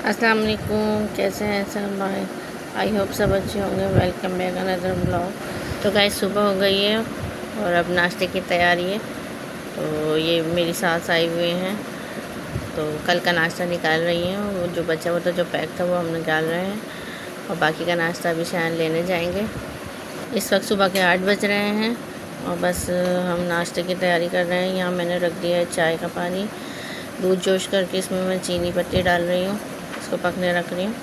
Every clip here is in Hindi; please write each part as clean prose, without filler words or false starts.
अस्सलाम वालेकुम, कैसे हैं सब भाई। आई होप सब अच्छे होंगे। Welcome back another blog. तो गाइस सुबह हो गई है और अब नाश्ते की तैयारी है। तो ये मेरी सास आई हुए हैं तो कल का नाश्ता निकाल रही हैं। वो जो बचा हुआ था, जो पैक था, वो हम निकाल रहे हैं और बाकी का नाश्ता अभी शायद लेने जाएंगे। इस वक्त सुबह के 8 बज रहे हैं और बस हम नाश्ते की तैयारी कर रहे हैं। यहाँ मैंने रख दिया है चाय का पानी, दूध जोश करके इसमें मैं चीनी पत्ती डाल रही हूँ, इसको पकने रख रही हूँ।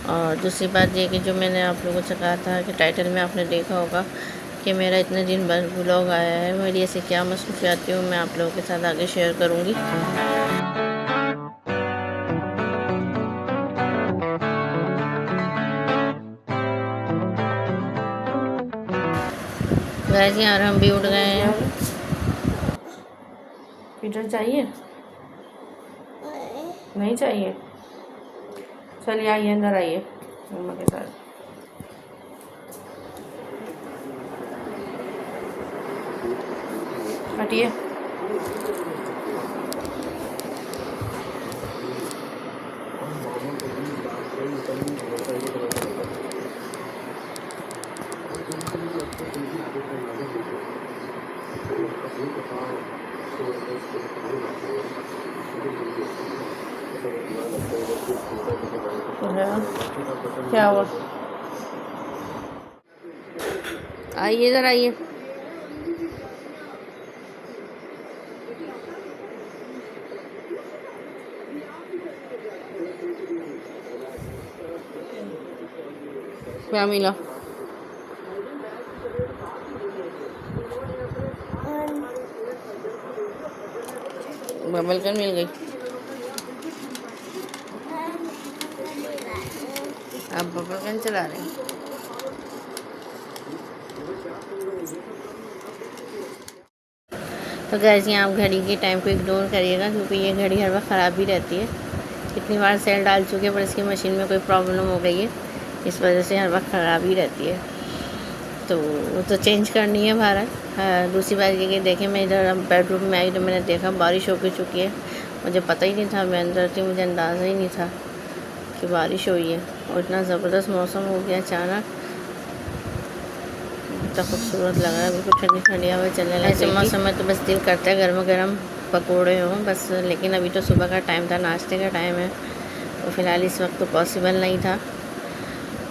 और दूसरी बात ये कि जो मैंने आप लोगों से कहा था कि टाइटल में आपने देखा होगा कि मेरा इतने दिन बाद ब्लॉग आया है, मेरी ऐसी क्या मसरूफियात हूँ, मैं आप लोगों के साथ आगे शेयर करूँगी। वैसे यार हम भी उठ गए हैं। पीटर चाहिए? नहीं चाहिए? चलिए आइए अंदर आइए मम्मा के साथ। हटिए। क्या हुआ? आइए इधर आइए। क्या मिला? बबल गन मिल गई। आप बबल गन चला रहे हैं? तो गैस यहाँ आप घड़ी के टाइम को इग्नोर करिएगा क्योंकि ये घड़ी हर वक्त ख़राब ही रहती है। कितनी बार सेल डाल चुके हैं पर इसकी मशीन में कोई प्रॉब्लम हो गई है, इस वजह से हर वक्त ख़राब ही रहती है। तो वो तो चेंज करनी है भारत। हाँ, दूसरी बात ये कि देखें, मैं इधर बेडरूम में आई तो मैंने देखा बारिश हो चुकी है। मुझे पता ही नहीं था, मैं अंदर थी, मुझे अंदाज़ा ही नहीं था कि बारिश हुई है और इतना ज़बरदस्त मौसम हो गया अचानक। इतना खूबसूरत लग रहा है, बिल्कुल ठंडी ठंडी हवा चलने लगी। ऐसे मौसम में तो बस दिल करता है गर्मा गर्म पकौड़े हों बस, लेकिन अभी तो सुबह का टाइम था, नाश्ते का टाइम है, तो फ़िलहाल इस वक्त तो पॉसिबल नहीं था।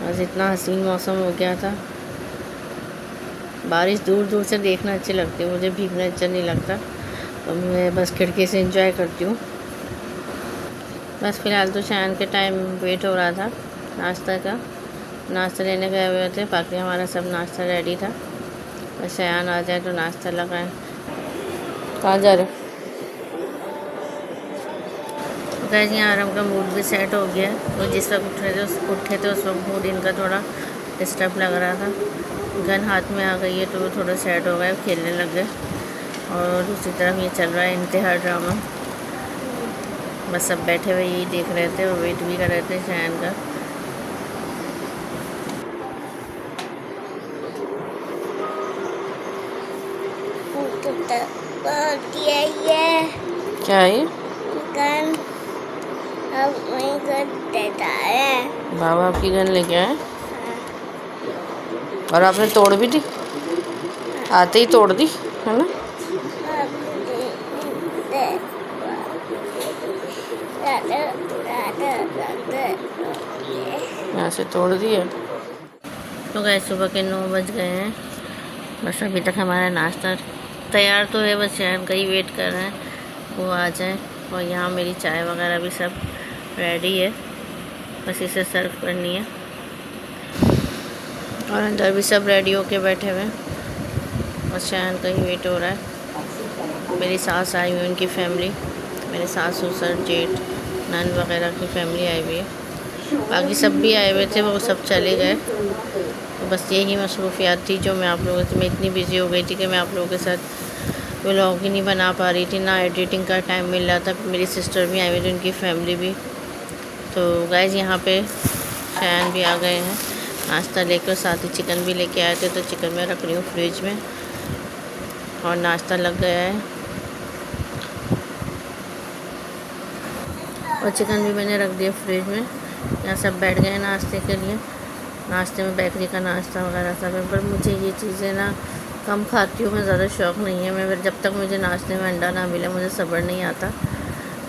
बस इतना हसीन मौसम हो गया था। बारिश दूर दूर से देखना अच्छी लगती है, मुझे भीगना अच्छा नहीं लगता, तो मैं बस खिड़की से एंजॉय करती हूँ। बस फ़िलहाल तो शाम के टाइम वेट हो रहा था नाश्ता का, नाश्ता लेने गए हुए थे, बाकी हमारा सब नाश्ता रेडी था। बस शयान आ जाए तो नाश्ता लगाएं। कहाँ जा रहे? गैस यहाँ आराम का मूड भी सेट हो गया। वो जिस वक्त उठे थे उस वक्त मूड इनका थोड़ा डिस्टर्ब लग रहा था। गन हाथ में आ गई है तो वो थोड़ा सेट हो गए, खेलने लग गए। और दूसरी तरफ ये चल रहा है इंतहा ड्रामा। बस सब बैठे हुए यही देख रहे थे और वेट भी कर रहे थे शयान का। क्या है? गन अब वही गन देता है। बाबा आपकी गन लेके आए? और आपने तोड़ भी दी? आते ही तोड़ दी है ना? यहाँ से तोड़ दिए। तो गए सुबह के 9 बज गए हैं। बस अभी तक हमारा नाश्ता तैयार तो है, बस शहर का ही वेट कर रहे हैं वो आ जाए। और यहाँ मेरी चाय वगैरह भी सब रेडी है, बस इसे सर्व करनी है। और अंदर भी सब रेडी होके बैठे हुए हैं, बस शहर का ही वेट हो रहा है। मेरी सास आई हुई, उनकी फैमिली, मेरे सास ससुर जेठ नन वगैरह की फैमिली आई हुई है। बाकी सब भी आए हुए थे, वो सब चले गए। तो बस यही मसरूफियात थी जो मैं आप लोगों से, मैं इतनी बिज़ी हो गई थी कि मैं आप लोगों के साथ व्लॉग ही नहीं बना पा रही थी, ना एडिटिंग का टाइम मिल रहा था। मेरी सिस्टर भी आई हुई थी, उनकी फैमिली भी। तो गाइस यहाँ पे शयान भी आ गए हैं नाश्ता लेकर, साथ ही चिकन भी लेके आए थे, तो चिकन मैं रख रही हूँ फ्रिज में। और नाश्ता लग गया है। और चिकन भी मैंने रख दिया फ्रिज में। यहाँ सब बैठ गए नाश्ते के लिए। नाश्ते में बेकरी का नाश्ता वगैरह सब है, पर मुझे ये चीज़ें ना कम खाती हूँ मैं, ज़्यादा शौक़ नहीं है। मैं जब तक मुझे नाश्ते में अंडा ना मिले मुझे सब्र नहीं आता।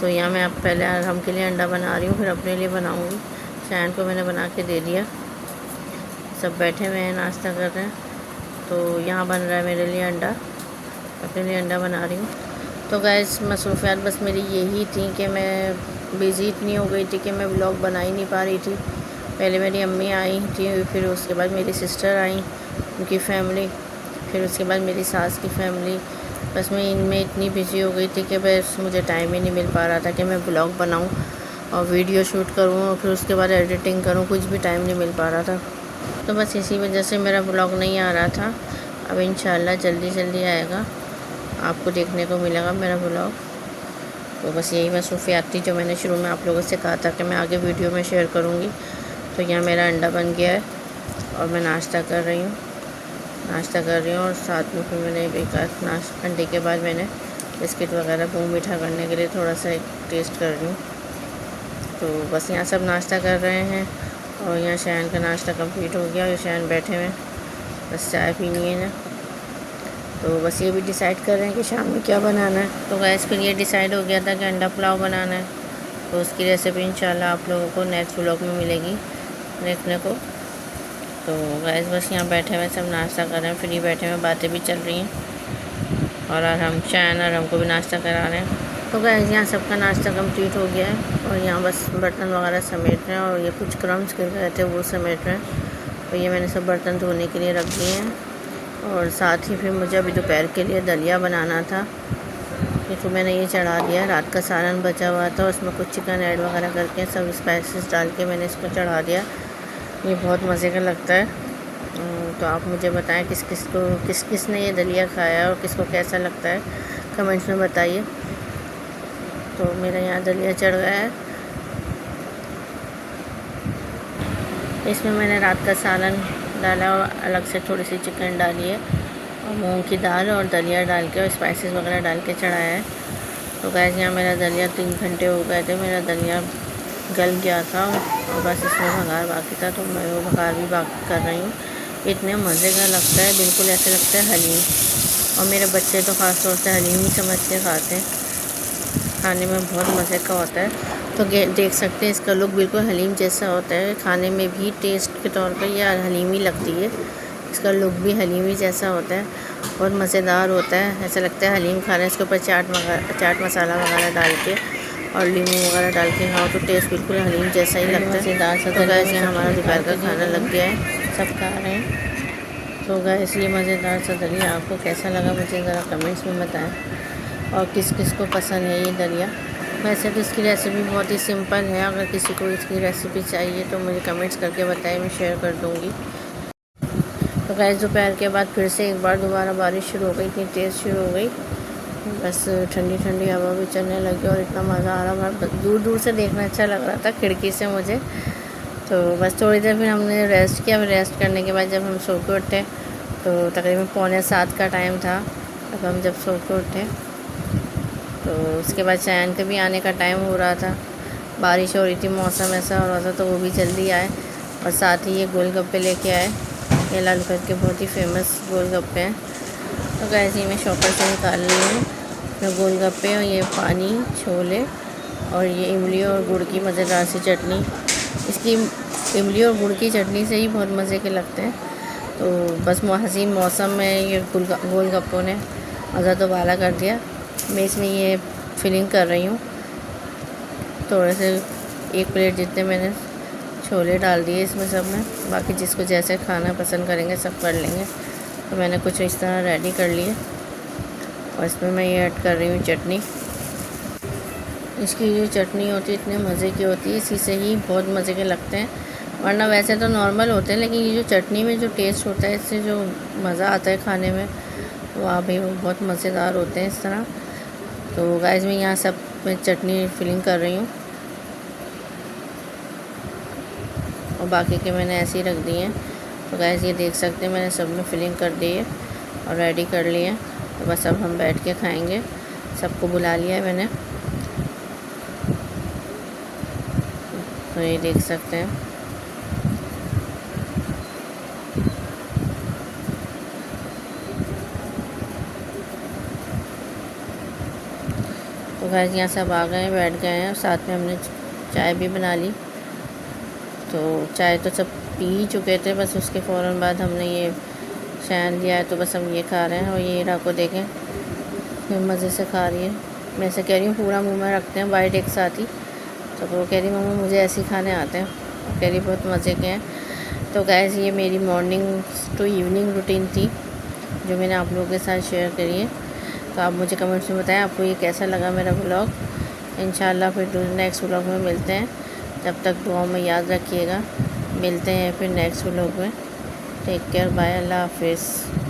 तो यहाँ मैं अब पहले हम के लिए अंडा बना रही हूँ, फिर अपने लिए बनाऊँगी। शायन को मैंने बना के दे दिया। सब बैठे हुए हैं, नाश्ता कर रहे हैं। तो यहाँ बन रहा है मेरे लिए अंडा, अपने लिए अंडा बना रही हूँ। तो गाइस मसरूफ़ियात बस मेरी यही थी कि मैं बिज़ी इतनी हो गई थी कि मैं व्लॉग बना ही नहीं पा रही थी। पहले मेरी अम्मी आई थी, फिर उसके बाद मेरी सिस्टर आई, उनकी फ़ैमिली, फिर उसके बाद मेरी सास की फ़ैमिली। बस मैं इनमें इतनी बिज़ी हो गई थी कि बस मुझे टाइम ही नहीं मिल पा रहा था कि मैं व्लॉग बनाऊँ और वीडियो शूट करूँ और फिर उसके बाद एडिटिंग करूँ, कुछ भी टाइम नहीं मिल पा रहा था। तो बस इसी वजह से मेरा व्लॉग नहीं आ रहा था। अब इंशाल्लाह जल्दी आएगा, आपको देखने को मिलेगा मेरा व्लॉग। तो बस यही मसरूफ़ियात थी जो मैंने शुरू में आप लोगों से कहा था कि मैं आगे वीडियो में शेयर करूँगी। तो यहाँ मेरा अंडा बन गया है और मैं नाश्ता कर रही हूँ और साथ में फिर मैंने एक अंडे के बाद मैंने बिस्किट वगैरह मुँह मीठा करने के लिए थोड़ा सा टेस्ट कर रही हूँ। तो बस यहाँ सब नाश्ता कर रहे हैं और यहाँ शायन का नाश्ता कंप्लीट हो गया और शायन बैठे हुए बस चाय पीनी है ना। तो बस ये भी डिसाइड कर रहे हैं कि शाम में क्या बनाना है। तो गैस फिर ये डिसाइड हो गया था कि अंडा पुलाव बनाना है। तो उसकी रेसिपी इंशाल्लाह आप लोगों को नेक्स्ट व्लॉग में मिलेगी देखने को। तो गैस बस यहाँ बैठे हुए सब नाश्ता कर रहे हैं, फ्री बैठे हुए, बातें भी चल रही हैं और हम शायन और हमको भी नाश्ता करा रहे हैं। तो गैस यहाँ सबका नाश्ता कंप्लीट हो गया है और यहाँ बस बर्तन वगैरह समेट रहे हैं और ये कुछ क्रम्स गिर गए थे वो समेट रहे हैं। तो ये मैंने सब बर्तन धोने के लिए रख दिए हैं। और साथ ही फिर मुझे अभी दोपहर के लिए दलिया बनाना था, तो मैंने ये चढ़ा दिया। रात का सालन बचा हुआ था, उसमें कुछ चिकन ऐड वगैरह करके सब स्पाइसेस डाल के मैंने इसको चढ़ा दिया। ये बहुत मज़े का लगता है। तो आप मुझे बताएं किस किस ने ये दलिया खाया और किसको कैसा लगता है, कमेंट्स में बताइए। तो मेरा यहाँ दलिया चढ़ गया है। इसमें मैंने रात का सालन डाला और अलग से थोड़ी सी चिकन डाली है और मूंग की दाल और दलिया डाल के और स्पाइसेस वगैरह डाल के चढ़ाया है। तो गैस यहाँ मेरा दलिया 3 घंटे हो गए थे, मेरा दलिया गल गया था और बस इसमें भगार बाकी था, तो मैं वो भगार भी बाकी कर रही हूँ। इतने मज़े का लगता है, बिल्कुल ऐसे लगता है हलीम। और मेरे बच्चे तो ख़ास तौर से हलीम ही समझ के खाते हैं, खाने में बहुत मज़े का होता है। तो देख सकते हैं इसका लुक बिल्कुल हलीम जैसा होता है, खाने में भी टेस्ट के तौर पर यह हलीम ही लगती है। इसका लुक भी हलीम ही जैसा होता है, बहुत मज़ेदार होता है, ऐसा लगता है हलीम खा रहे हैं। इसके ऊपर चाट मसाला वगैरह डाल के और नींबू वगैरह डाल के खाओ तो टेस्ट बिल्कुल हलीम जैसा ही लगता है। मज़ेदार सा। तो गैस यहाँ हमारा दोपहर का खाना लग गया है, सब खा रहे हैं। तो गैस ये मज़ेदार सा दलिया आपको कैसा लगा मुझे ज़रा कमेंट्स में बताएं और किस किस को पसंद है ये दलिया। वैसे तो इसकी रेसिपी बहुत ही सिंपल है, अगर किसी को इसकी रेसिपी चाहिए तो मुझे कमेंट्स करके बताएं, मैं शेयर कर दूँगी। तो गैस दोपहर के बाद फिर से एक बार दोबारा बारिश शुरू हो गई, इतनी तेज़ शुरू हो गई, बस ठंडी ठंडी हवा भी चलने लगी और इतना मज़ा आ रहा था। दूर दूर से देखना अच्छा लग रहा था खिड़की से मुझे। तो बस थोड़ी देर फिर हमने रेस्ट किया। रेस्ट करने के बाद जब हम सो के उठे तो तकरीबन 6:45 का टाइम था। अब हम जब सो के उठे तो उसके बाद शायन के भी आने का टाइम हो रहा था, बारिश हो रही थी, मौसम ऐसा हो रहा था, तो वो भी जल्दी आए। और साथ ही ये गोलगप्पे लेके आए, ये लालगढ़ के बहुत ही फेमस गोलगप्पे हैं। तो गैस ये मैं शॉपर से निकाल ली हूँ, तो गोलगप्पे और ये पानी, छोले और ये इमली और गुड़ की मज़ेदार सी चटनी। इसकी इमली और गुड़ की चटनी से ही बहुत मज़े के लगते हैं। तो बस हसीन मौसम में ये गोलगप्पों ने मज़ा तो बाला कर दिया। मैं इसमें ये फिलिंग कर रही हूँ, थोड़े से 1 प्लेट जितने मैंने छोले डाल दिए इसमें सब में, बाकी जिसको जैसे खाना पसंद करेंगे सब कर लेंगे। तो मैंने कुछ इस तरह रेडी कर लिए और इसमें मैं ये ऐड कर रही हूँ चटनी। इसकी जो चटनी होती है इतने मज़े की होती है, इसी से ही बहुत मज़े के लगते हैं, वरना वैसे तो नॉर्मल होते हैं, लेकिन ये जो चटनी में जो टेस्ट होता है इससे जो मज़ा आता है खाने में वाह भाई, वो बहुत मज़ेदार होते हैं इस तरह। तो गाइस मैं यहाँ सब में चटनी फिलिंग कर रही हूँ और बाकी के मैंने ऐसे ही रख दिए हैं। तो गाइस ये देख सकते हैं मैंने सब में फिलिंग कर दी है और रेडी कर लिए हैं। तो बस अब हम बैठ के खाएंगे, सबको बुला लिया है मैंने। तो ये देख सकते हैं। तो गाइस यहाँ सब आ गए हैं, बैठ गए हैं, साथ में हमने चाय भी बना ली। तो चाय तो सब पी ही चुके थे, बस उसके फ़ौरन बाद हमने ये शैन लिया है, तो बस हम ये खा रहे हैं। और ये हीरा को देखें, फिर मज़े से खा रही है। मैं ऐसे कह रही हूँ पूरा मुँह में रखते हैं बाइट एक साथ ही, तो वो कह रही मम्मा मुझे ऐसे ही खाने आते हैं, कह रही बहुत मज़े के हैं। तो गाइस ये मेरी मॉर्निंग टू इवनिंग रूटीन थी जो मैंने आप लोगों के साथ शेयर करी है। तो आप मुझे कमेंट्स में बताएं आपको ये कैसा लगा मेरा व्लॉग। इंशाल्लाह फिर नेक्स्ट व्लॉग में मिलते हैं, तब तक दुआ में याद रखिएगा। मिलते हैं फिर नेक्स्ट व्लॉग में। टेक केयर, बाय, अल्लाह हाफिज़।